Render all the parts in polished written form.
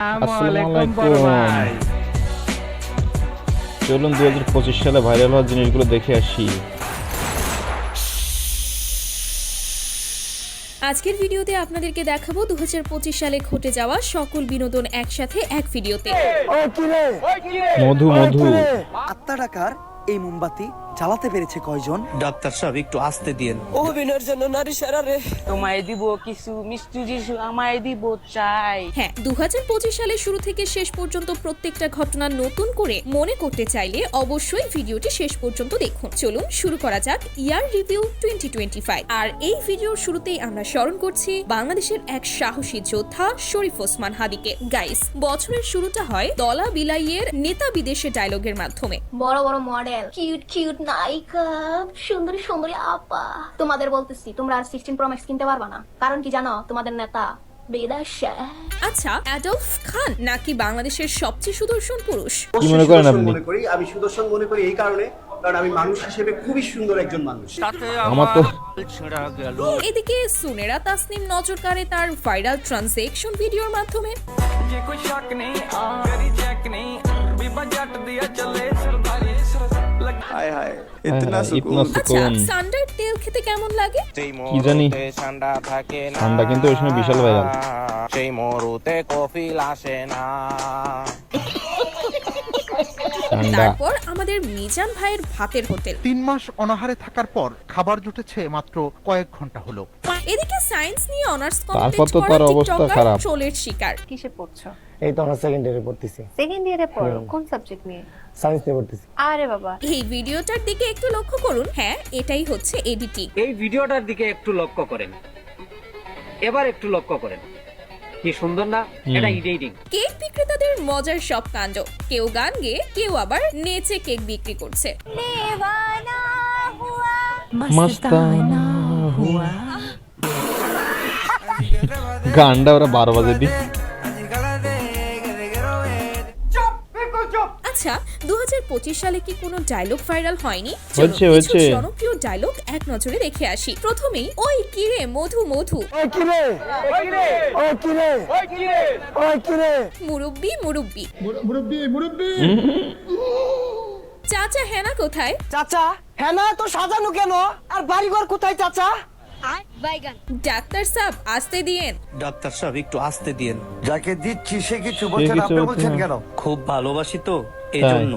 আসসালামু আলাইকুম। চলুন 2025 সালে ভাইরাল হওয়া জিনিসগুলো দেখে আসি। আজকের ভিডিওতে আপনাদেরকে দেখাবো 2025 সালে ঘটে যাওয়া সকল বিনোদন একসাথে এক ভিডিওতে। মধু মধু আত্মা টাকার এই মোমবাতি জ্বালাতে পেরেছে কয়জন? ডাক্তার সাহেব একটু আসতে দিন। অভিনয়ের জন্য নারী সারারে তোমায় দিব কিছু মিষ্টি যিশু আমায় দিব চাই। হ্যাঁ, 2025 সালের শুরু থেকে শেষ পর্যন্ত প্রত্যেকটা ঘটনা নতুন করে মনে করতে চাইলে অবশ্যই ভিডিওটি শেষ পর্যন্ত দেখুন। চলুন শুরু করা যাক ইয়ার রিভিউ 2025। আর এই ভিডিওর শুরুতেই আমরা স্মরণ করছি বাংলাদেশের এক সাহসী যোদ্ধা শরীফ ওসমান হাদিকে। গাইস, বছরের শুরুটা হয় দলা বিলাইয়ের নেতা বিদেশে ডায়লগের মাধ্যমে। বড় বড় মডেল, কিউট কিউট নায়িকা, সুন্দরী সুন্দরী আপা, তোমাদের বলতেছি তোমরা আর 16 প্রো ম্যাক্স কিনতে পারবা না। কারণ কি জানো? তোমাদের নেতা বিদেশে। আচ্ছা, অ্যাডলফ খান নাকি বাংলাদেশের সবচেয়ে সুদর্শন পুরুষ? কি মনে করেন আপনি? আমি সুদর্শন মনে করি এই কারণে, কারণ আমি মানুষ হিসেবে খুবই সুন্দর একজন মানুষ। আমার তো এদিকে সুনেরা তাসনিম নজর কাড়ে তার ভাইরাল ট্রানজ্যাকশন ভিডিওর মাধ্যমে। ইতনা আচ্ছা, সুকুন। সান্ডার তেল খেতে কেমন লাগে? কি জানি, ঠান্ডা থাকে না, ঠান্ডা কিন্তু ওই সময় বিশাল ভাইরাল। সেই মরুতে কফিল আসে না। ঠান্ডা। তারপর আমাদের মিজান ভাইয়ের ভাতের হোটেল। 3 মাস অনাহারে থাকার পর খাবার জুটেছে মাত্র কয়েক ঘন্টা হলো। এদিকে সায়েন্স নিয়ে অনার্স তারপর কমপ্লিট তো করা তার অবস্থা টিকটকার খারাপ। ট্রোলের শিকার। কিসে পড়ছো? এই তো আমরা সেকেন্ড ইয়ারে পড়তেছি। সেকেন্ড ইয়ারে পড়ো? কোন সাবজেক্ট নিয়ে? সায়েন্স নিয়ে পড়তেছি। আরে বাবা, এই ভিডিওটার দিকে একটু লক্ষ্য করুন। হ্যাঁ, এটাই হচ্ছে এডিটিং। এই ভিডিওটার দিকে একটু লক্ষ্য করেন, এবার একটু লক্ষ্য করেন, কি সুন্দর না? এটা এডিটিং। কেক বিক্রেতাদের মজার সব কাণ্ড। কেউ গান গেয়ে, কেউ আবার নেচে কেক বিক্রি করছে। মাস্তানা হুয়া। গানটা ওরা 12 বাজে দি। আচ্ছা, 2025 সালে কি কোনো ডায়লগ ভাইরাল হয়নি? হয়েছে, চলো, হয়েছে। কিছু জনপ্রিয় ডায়লগ এক নজরে দেখে আসি। প্রথমেই, ওই কিরে মধু মধু, ওই কিরে, ওই কিরে, ওই কিরে, ওই কিরে, ওই কিরে, মুরব্বি মুরব্বি, চাচা হেনা কোথায়? চাচা হ্যাঁ না তো সাজানো কেন? আর বাড়িঘর কোথায় চাচা? ডাক্তার সাহেব আসতে দিয়েন। ডাক্তার সাহেব একটু আসতে দিন। যাকে দিচ্ছি সে কিছু সে কিছু বলছে না। কেন? খুব ভালোবাসি তো এই তাই। জন্য।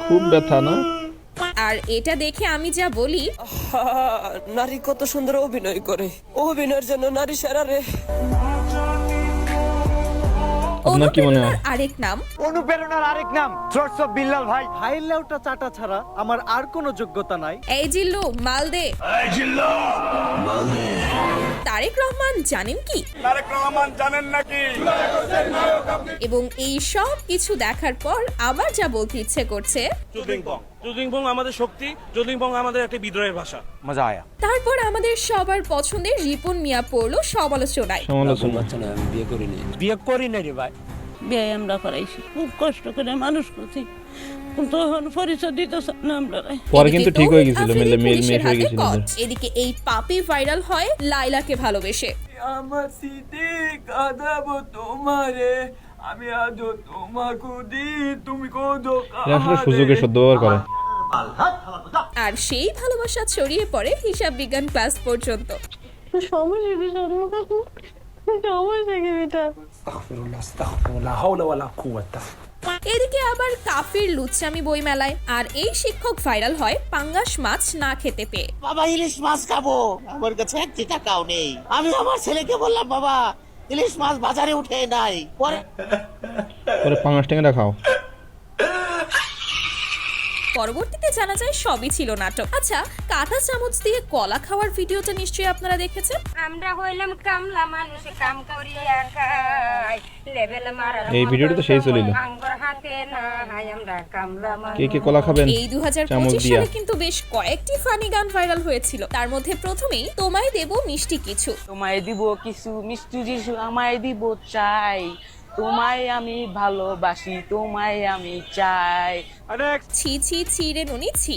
খুব ব্যথা না? আর এটা দেখে আমি যা বলি, নারী কত সুন্দর অভিনয় করে, অভিনয়ের জন্য নারী সারারে। আপনার কি মনে হয়? অনুপ্রেরণার আরেক নাম অনুপ্রেরণার আরেক নাম থ্রটস অফ বিল্লাল ভাই। ভাইয়ের লেউটা চাটা ছাড়া আমার আর কোনো যোগ্যতা নাই। এই জিল্লু মালদে। তারেক রহমান জানেন কি? এবং এই সব কিছু দেখার পর আবার যা বলতে ইচ্ছে করছে, যুদিংবং আমাদের শক্তি, যুদিংবং আমাদের একটা বিদ্রোহের ভাষা। মজা আয়া। তারপর আমাদের সবার পছন্দের রিপন মিয়া পড়লো সমালোচনায়। সমালোচনা। বিয়ে করি না রে ভাই। বিয়ে আমরা করাইছি, খুব কষ্ট করে মানুষ করছি, কিন্তু এখন পরিচয় দিতেছে না আমরা। পরে কিন্তু এদিকে ঠিক হয়ে তৌহিদ গেছিল, আফ্রিদি মেল পুলিশের হয়ে হাতে গেছিল। কট। এদিকে এই পাপি ভাইরাল হয় লাইলাকে ভালোবেসে। আমার সিদ্দিক আদাবো তোমারে, আমি আজও তোমাকে দি, তুমি কোদো এরা আসলে সুযোগের সদ্ব্যবহার করে। আর সেই ভালোবাসা ছড়িয়ে পড়ে হিসাব বিজ্ঞান ক্লাস পর্যন্ত। সমস্যা কি? সমস্যা কি বেটা? এদিকে আবার কাফির লুচ্চামি বই মেলায়। আর এই শিক্ষক ভাইরাল হয় পাঙ্গাস মাছ না খেতে পেয়ে। বাবা ইলিশ মাছ খাবো, আমার কাছে 1 টাকাও নেই। আমি আমার ছেলেকে বললাম, বাবা ইলিশ মাছ বাজারে উঠে নাই। পরে পাঙাশ টেঙ্গা খাও। পরবর্তীতে জানা যায় সবই ছিল নাটক। আচ্ছা, কাঁটা চামচ দিয়ে কলা খাওয়ার ভিডিওটা নিশ্চয়ই আপনারা দেখেছেন। আমরা হইলাম কামলা মানুষ, কাম করিয়া খাই, লেভেল মারার এই ভিডিওটা তো সেই চলিল। আঙ্গুর হাতে নাই, আমরা কামলা মানুষ। কে কে কলা খাবেন? এই চামচ 2025 দিয়া। সালে কিন্তু বেশ কয়েকটি ফানি গান ভাইরাল হয়েছিল। তার মধ্যে প্রথমেই তোমায় দেব মিষ্টি কিছু। তোমায় দিব কিছু মিষ্টি যিশু আমায় দিব চাই। তোমায় আমি ভালোবাসি, তোমায় আমি চাই। ছি ছি ছি রে ননি ছি।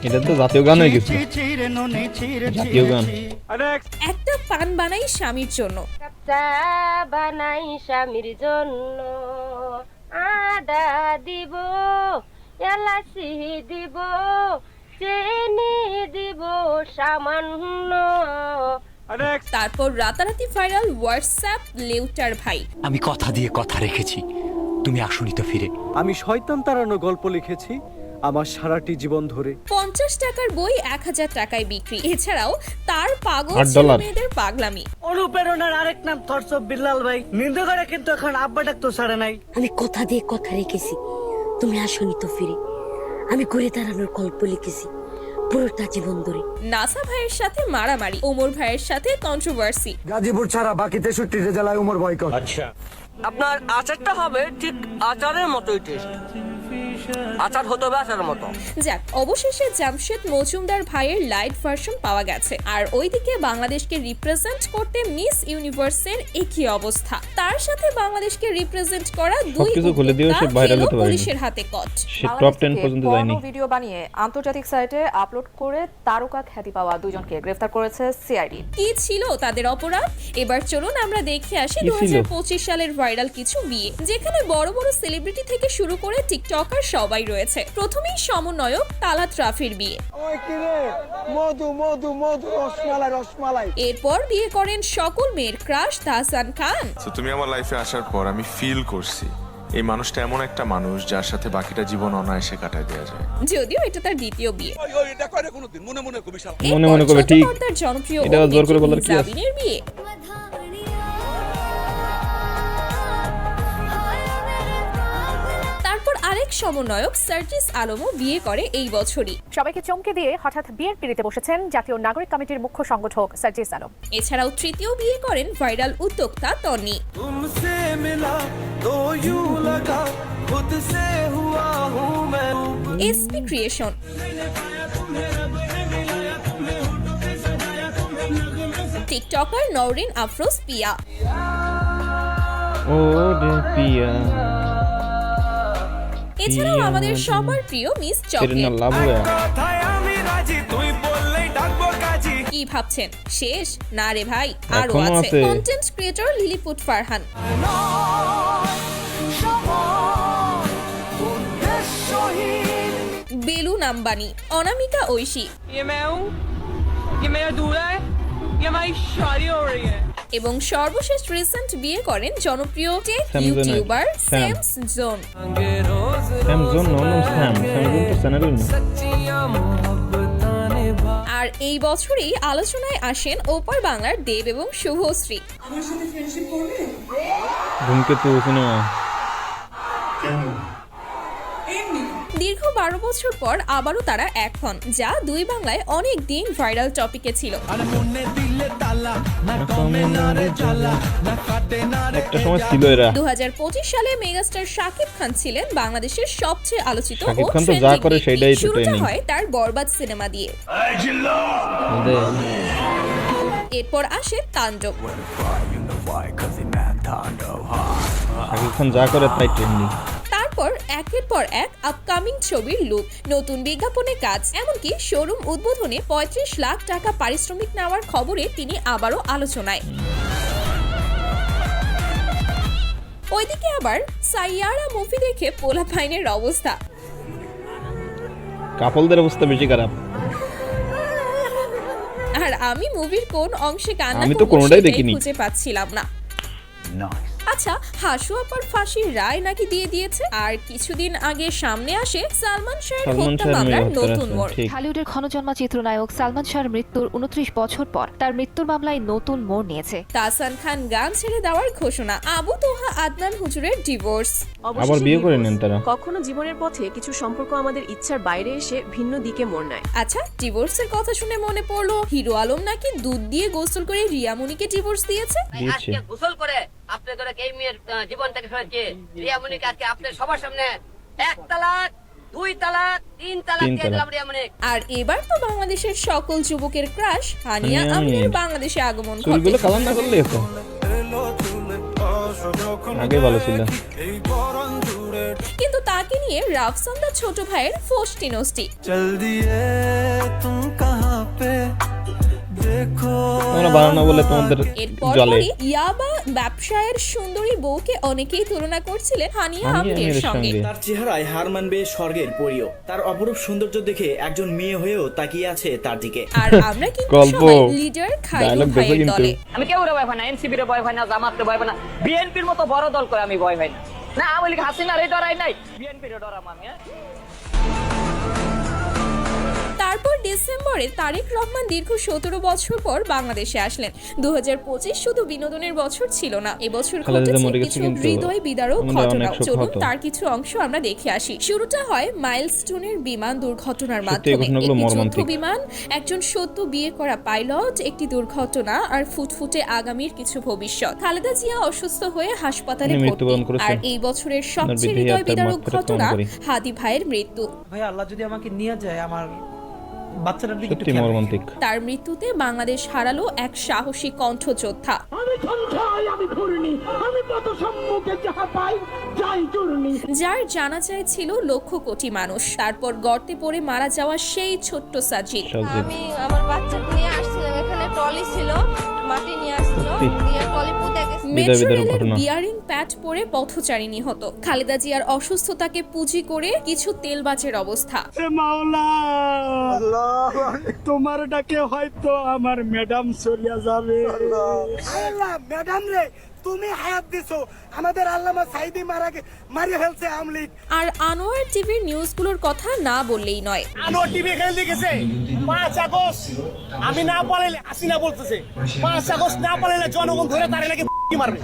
এটা তো জাতীয় গান হয়ে গেছে, জাতীয় গান। একটা পান বানাই স্বামীর জন্য, চা বানাই স্বামীর জন্য, আদা দিব, এলাচি দিব, চিনি দিব সামান্য। তারপর রাতারাতি ভাইরাল হোয়াটসঅ্যাপ লেউটার ভাই। আমি কথা দিয়ে কথা রেখেছি, তুমি আসনি তো ফিরে। আমি শয়তান তাড়ানো গল্প লিখেছি আমার সারাটি জীবন ধরে। 50 টাকার বই 1000 টাকায় বিক্রি। এছাড়াও তার পাগল $8 মেয়েদের পাগলামি। অনুপ্রেরণার আরেক নাম থটস অফ বিল্লাল ভাই। নিন্দা করে কিন্তু এখন আব্বা ডাক তো ছাড়ে নাই। আমি কথা দিয়ে কথা রেখেছি, তুমি আসনি তো ফিরে। আমি ঘুরে দাঁড়ানোর গল্প লিখেছি পুরোটা জীবন ধরে। নাসা ভাইয়ের সাথে মারামারি, ওমর ভাইয়ের সাথে কন্ট্রোভার্সি। গাজীপুর ছাড়া বাকি 63 জেলায় উমর বয়কট। আপনার আচারটা হবে ঠিক আচারের মতোই টেস্ট, আচার হতে হবে আচারের মতো। যাক, অবশেষে জামশেদ মজুমদার ভাইয়ের লাইট ভার্সন পাওয়া গেছে। আর ওইদিকে বাংলাদেশকে রিপ্রেজেন্ট করতে মিস ইউনিভার্সের একই অবস্থা। তার সাথে বাংলাদেশকে রিপ্রেজেন্ট করা দুই সবকিছু খুলে দিয়েও সে ভাইরাল হতে পারেনি। পুলিশের হাতে কট। সে টপ 10 পর্যন্ত যায়নি। ভিডিও বানিয়ে আন্তর্জাতিক সাইটে আপলোড করে তারকা খ্যাতি পাওয়া দুজনকে গ্রেফতার করেছে সিআইডি। কি ছিল তাদের অপরাধ? এবার চলুন আমরা দেখে আসি কি ছিল? 2025 সালের ভাইরাল কিছু বিয়ে, যেখানে বড় বড় সেলিব্রিটি থেকে শুরু করে টিকটকার সবাই রয়েছে। প্রথমেই সমন্বয়ক তালাত রাফির বিয়ে। এরপর বিয়ে করেন সকল মেয়ের ক্রাশ তাহসান খান। তুমি আমার লাইফে আসার পর আমি ফিল করছি এই মানুষটা এমন একটা মানুষ যার সাথে বাকিটা জীবন অনায়াসে কাটায় দেওয়া যায়। যদিও এটা তার দ্বিতীয় বিয়ে। মনে মনে করবে ঠিক, তার জনপ্রিয় এটা জোর করে বলার কি আছে? জাবিনের বিয়ে। তারপর আরেক সমন্বয়ক সার্জিস আলমও বিয়ে করে এই বছরই। সবাইকে চমকে দিয়ে হঠাৎ বিয়ের পিড়িতে বসেছেন জাতীয় নাগরিক কমিটির মুখ্য সংগঠক সার্জিস আলম। এছাড়াও তৃতীয় বিয়ে করেন ভাইরাল উদ্যোক্তা Tonni. SP creation, tiktoker Nowrin Afroz Piya, ও রে পিয়া, এছাড়াও আমাদের সবার প্রিয় মিস তেরে না চকলেট। লাভ হয়ে। কি ভাবছেন শেষ? না রে ভাই, আরো এখনো আছে। আছে। Content creator Lilliput Farhan, balloon Ambani, Anamika Oishi এবং সর্বশেষ রিসেন্ট বিয়ে করেন জনপ্রিয় tech youtuber Sams Zone. Sams Zone নাম স্যামজন তো চ্যানেলের নাম। আর এই বছরই আলোচনায় আসেন ওপার বাংলার দেব এবং শুভশ্রী। ধূমকেতু সিনেমা। দীর্ঘ 12 বছর পর আবারও তারা এক হন, যা দুই বাংলায় অনেক দিন ভাইরাল টপিকে ছিল। একটা সময় ছিল এরা। 2025 সালে মেগাস্টার শাকিব খান ছিলেন বাংলাদেশের সবচেয়ে আলোচিত শাকিব ও খান তো যা ট্রেন্ডিং করে ব্যক্তি। সেটাই তো শুরুটা trending। হয় তার বরবাদ সিনেমা দিয়ে। এরপর আসে তাণ্ডব। শাকিব খান যা করে তাই ট্রেন্ডিং। তারপর একের পর এক আপকামিং ছবির লুক, নতুন বিজ্ঞাপনে কাজ, এমনকি শোরুম উদ্বোধনে 35 লাখ টাকা পারিশ্রমিক নেওয়ার খবরে তিনি আবারও আলোচনায়। ওইদিকে আবার সাইয়ারা মুভি দেখে পোলাপাইনের অবস্থা। কাপলদের অবস্থা বেশি খারাপ। আর আমি মুভির কোন অংশে কান্না আমি তো করব কোনোটাই সেটাই দেখিনি। খুঁজে পাচ্ছিলাম না। আচ্ছা, হাসু আপার ফাঁসির রায় নাকি দিয়ে দিয়েছে। আর কিছুদিন আগে সামনে আসে সালমান শাহের হত্যা মামলার নতুন মোড়। হলিউডের ক্ষণজন্মা চিত্রনায়ক সালমান শাহর মৃত্যুর 29 বছর পর তার মৃত্যুর মামলায় নতুন মোড় নিয়েছে। তাহসান খান গান ছেড়ে দেওয়ার ঘোষণা, আবু তোহা আদনান হুজুরের ডিভোর্স। আবার বিয়ে করে নেন তারা। কখনো জীবনের পথে কিছু সম্পর্ক আমাদের ইচ্ছার বাইরে এসে ভিন্ন দিকে মোড় নেয়। আচ্ছা, ডিভোর্সের কথা শুনে মনে পড়লো হিরো আলম নাকি দুধ দিয়ে গোসল করে রিয়ামণিকে ডিভোর্স দিয়েছে। দিয়েছে। গোসল করে আপনার করে এই মেয়ের জীবন থেকে সরেছে রিয়ামণিকে আজকে আপনার সবার সামনে 1 তালাক 2 তালাক 3 তালাক দিয়ে দিলাম রিয়ামণিক। আর এবার তো বাংলাদেশের সকল যুবকের ক্রাশ হানিয়া আমিনের বাংলাদেশে আগমন চুলগুলো ঘটে। কালার না করলে তো আগে ভালো ছিল। কিন্তু তাকে নিয়ে রাফসানদার ছোট ভাইয়ের ফষ্টি নষ্টি। তোমরা বানানো বলে তোমাদের এরপর জলে। ইয়াবা ব্যবসায়ের সুন্দরী বউকে অনেকেই তুলনা করছিলেন হানিয়া আমিরের সঙ্গে। তার চেহারায় হার মানবে স্বর্গের পরীও। তার অপরূপ সৌন্দর্য দেখে একজন মেয়ে হয়েও তাকিয়ে আছে তার দিকে। আর আমরা কিন্তু গল্প, সবাই লিডার খায়রুল dialogue দেখো ভাইয়ের কিন্তু। দলে। আমি কেউ ভয় পাই না, এনসিপির ভয় পাই না, জামাতের ভয় পাই না, বিএনপির মতো বড় দল করে আমি ভয় পাই না। না আওয়ামী লীগ হাসিনার এই ডরাই নাই, বিএনপির ডরাম আমি। তারপর ডিসেম্বরে তারেক রহমান দীর্ঘ 17 বছর পর বাংলাদেশে আসলেন। 2025 শুধু বিনোদনের বছর ছিল না, এবছর খালেদা ঘটেছে মরে গেছে কিছু কিন্তু হৃদয় বিদারক আমাদের ঘটনা। অনেক শোক চলুন হতো। তার কিছু অংশ আমরা দেখে আসি। শুরুটা হয় মাইলস্টোনের বিমান দুর্ঘটনার সত্যি এই মাধ্যমে। ঘটনাগুলো একটি যুদ্ধ মর্মান্তিক। বিমান, একজন সদ্য বিয়ে করা পাইলট, একটি দুর্ঘটনা আর ফুটফুটে আগামীর কিছু ভবিষ্যৎ। খালেদা জিয়া অসুস্থ হয়ে হাসপাতালে উনি ভর্তি। মৃত্যুবরণ করেছেন। আর এই বছরের সবচেয়ে বিদেহী হৃদয় আত্মার বিদারক মাগফিরাত ঘটনা কামনা করি। হাদি ভাইয়ের মৃত্যু। ভাই আল্লাহ যদি আমাকে নিয়ে যায়, আমার বাচ্চাটার দিকে সত্যি মর্মান্তিক। তার মৃত্যুতে বাংলাদেশ হারালো এক সাহসী কণ্ঠযোদ্ধা। যার জানাজায় ছিল লক্ষ কোটি মানুষ। তারপর গর্তে পড়ে মারা যাওয়া সেই ছোট্ট সাজিদ। আমি আমার বাচ্চাকে নিয়ে আসছিলাম, এখানে ট্রলি ছিল, মাটি নিয়ে আসছিল, দিয়ে ট্রলি পুঁতে গেছে। মেট্রো বিদারক রেলের ঘটনা। বিয়ারিং প্যাড পরে পথচারিণী হতো। খালেদা জিয়ার অসুস্থতাকে পুঁজি করে কিছু তেলবাজের অবস্থা। তোমার ডাকে হয়তো আমার ম্যাডাম চলিয়া যাবে। ম্যাডাম রে, তুমি হায়াত দিছো, আমাদের আল্লামা সাইদি মারি ফেলছে আমলিক। আর আনোয়ার টিভির নিউজগুলোর কথা না বললেই নয়। আনোয়ার টিভি খেলে লিখেছে 5 আগস্ট আমি না পালাইলে হাসিনা বলতেছে 5 আগস্ট না পালাইলে জনগণ ধরে তারে নাকি মারবে।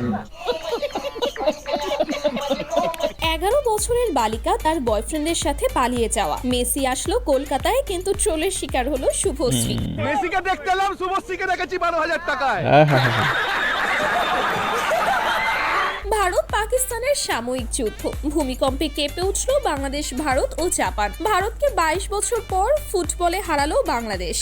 11 বছরের বালিকা তার বয়ফ্রেন্ডের সাথে পালিয়ে যাওয়া। মেসি আসলো কলকাতায়, কিন্তু ট্রোলের শিকার হলো শুভশ্রী। মেসিকে দেখতে এলাম, শুভশ্রীকে দেখেছি 12,000 টাকায়। ভারত পাকিস্তানের সাময়িক যুদ্ধ। ভূমিকম্পে কেঁপে উঠল বাংলাদেশ, ভারত ও জাপান। ভারতকে 22 বছর পর ফুটবলে হারালো বাংলাদেশ।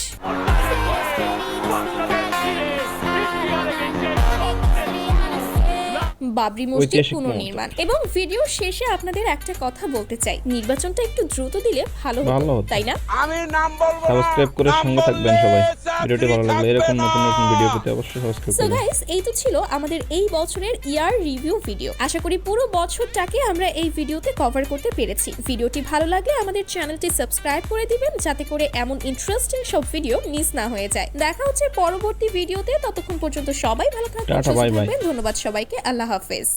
বাবরি মসজিদ পুনর্নির্মাণ। এবং ভিডিও শেষে আপনাদের একটা কথা বলতে চাই, নির্বাচনটা একটু দ্রুত দিলে ভালো হতো, তাই না? আমি নাম বলবো, সাবস্ক্রাইব করে সঙ্গে থাকবেন সবাই। ভিডিওটি ভালো লাগলে এরকম নতুন নতুন ভিডিও পেতে অবশ্যই সাবস্ক্রাইব সো করবেন। গাইস, এই তো ছিল আমাদের এই বছরের ইয়ার রিভিউ ভিডিও। আশা করি পুরো বছরটাকে আমরা এই ভিডিওতে কভার করতে পেরেছি। ভিডিওটি ভালো লাগলে আমাদের চ্যানেলটি সাবস্ক্রাইব করে দিবেন, যাতে করে এমন ইন্টারেস্টিং সব ভিডিও মিস না হয়ে যায়। দেখা হচ্ছে পরবর্তী ভিডিওতে। ততক্ষণ পর্যন্ত সবাই ভালো থাকবেন, টাটা, বাই বাই। ধন্যবাদ সবাইকে। আল্লাহ হাফেজ।